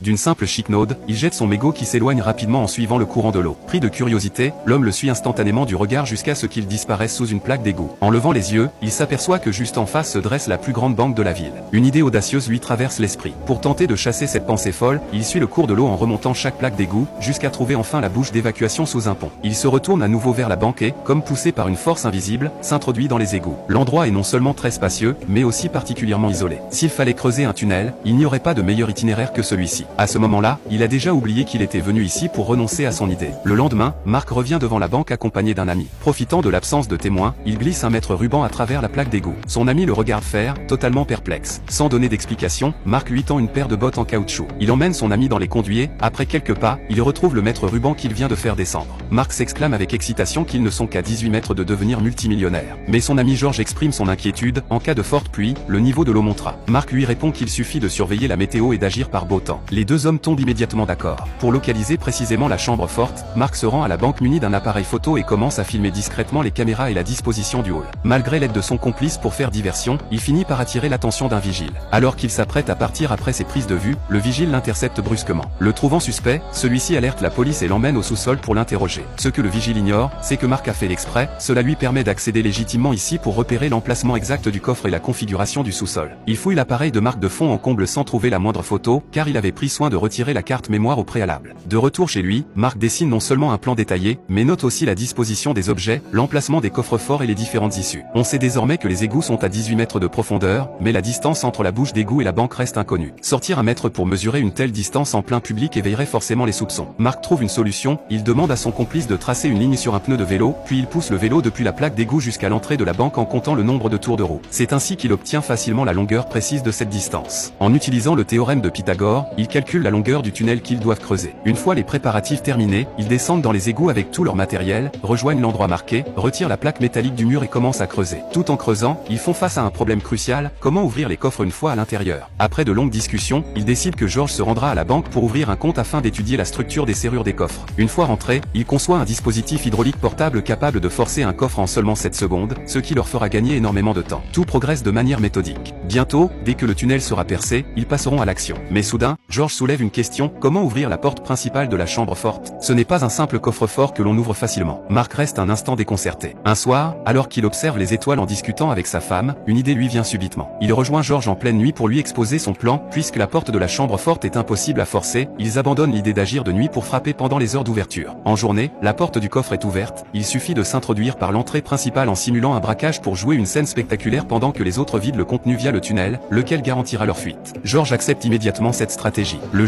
D'une simple chiquenaude, il jette son mégot qui s'éloigne rapidement en suivant le courant de l'eau. Pris de curiosité, l'homme le suit instantanément du regard jusqu'à ce qu'il disparaisse sous une plaque d'égout. En levant les yeux, il s'aperçoit que juste en face se dresse la plus grande banque de la ville. Une idée audacieuse lui traverse l'esprit. Pour tenter de chasser cette pensée folle, il suit le cours de l'eau en remontant chaque plaque d'égout, jusqu'à trouver enfin la bouche d'évacuation sous un pont. Il se retourne à nouveau vers la banque et, comme poussé par une force invisible, s'introduit dans les égouts. L'endroit est non seulement très spacieux, mais aussi particulièrement isolé. S'il fallait creuser un tunnel, il n'y aurait pas de meilleur itinéraire que celui-ci. À ce moment-là, il a déjà oublié qu'il était venu ici pour renoncer à son idée. Le lendemain, Marc revient devant la banque accompagné d'un ami. Profitant de l'absence de témoins, il glisse un mètre ruban à travers la plaque d'égout. Son ami le regarde faire, totalement perplexe. Sans donner d'explication, Marc lui tend une paire de bottes en caoutchouc. Il emmène son ami dans les conduits. Après quelques pas, il retrouve le mètre ruban qu'il vient de faire descendre. Marc s'exclame avec excitation qu'ils ne sont qu'à 18 mètres de devenir multimillionnaire. Mais son ami Georges exprime son inquiétude. En cas de forte pluie, le niveau de l'eau montera. Marc lui répond qu'il suffit de surveiller la météo et d'agir par beau temps. Les deux hommes tombent immédiatement d'accord. Pour localiser précisément la chambre forte, Marc se rend à la banque muni d'un appareil photo et commence à filmer discrètement les caméras et la disposition du hall. Malgré l'aide de son complice pour faire diversion, il finit par attirer l'attention d'un vigile. Alors qu'il s'apprête à partir après ses prises de vue, le vigile l'intercepte brusquement. Le trouvant suspect, celui-ci alerte la police et l'emmène au sous-sol pour l'interroger. Ce que le vigile ignore, c'est que Marc a fait l'exprès. Cela lui permet d'accéder légitimement ici pour repérer l'emplacement exact du coffre et la configuration du sous-sol. Il fouille l'appareil de Marc de fond en comble sans trouver la moindre photo, car il avait pris soin de retirer la carte mémoire au préalable. De retour chez lui, Marc dessine non seulement un plan détaillé, mais note aussi la disposition des objets, l'emplacement des coffres-forts et les différentes issues. On sait désormais que les égouts sont à 18 mètres de profondeur, mais la distance entre la bouche d'égout et la banque reste inconnue. Sortir un mètre pour mesurer une telle distance en plein public éveillerait forcément les soupçons. Marc trouve une solution, il demande à son complice de tracer une ligne sur un pneu de vélo, puis il pousse le vélo depuis la plaque d'égout jusqu'à l'entrée de la banque en comptant le nombre de tours de roue. C'est ainsi qu'il obtient facilement la longueur précise de cette distance. En utilisant le théorème de Pythagore, il calcule la longueur du tunnel qu'ils doivent creuser. Une fois les préparatifs terminés, ils descendent dans les égouts avec tout leur matériel, rejoignent l'endroit marqué, retirent la plaque métallique du mur et commencent à creuser. Tout en creusant, ils font face à un problème crucial, comment ouvrir les coffres une fois à l'intérieur. Après de longues discussions, ils décident que Georges se rendra à la banque pour ouvrir un compte afin d'étudier la structure des serrures des coffres. Une fois rentrés, il conçoit un dispositif hydraulique portable capable de forcer un coffre en seulement 7 secondes, ce qui leur fera gagner énormément de temps. Tout progresse de manière méthodique. Bientôt, dès que le tunnel sera percé, ils passeront à l'action. Mais soudain, Georges soulève une question, comment ouvrir la porte principale de la chambre forte? Ce n'est pas un simple coffre-fort que l'on ouvre facilement. Marc reste un instant déconcerté. Un soir, alors qu'il observe les étoiles en discutant avec sa femme, une idée lui vient subitement. Il rejoint Georges en pleine nuit pour lui exposer son plan, puisque la porte de la chambre forte est impossible à forcer, ils abandonnent l'idée d'agir de nuit pour frapper pendant les heures d'ouverture. En journée, la porte du coffre est ouverte, il suffit de s'introduire par l'entrée principale en simulant un braquage pour jouer une scène spectaculaire pendant que les autres vident le contenu via le tunnel, lequel garantira leur fuite. Georges accepte immédiatement cette stratégie. Le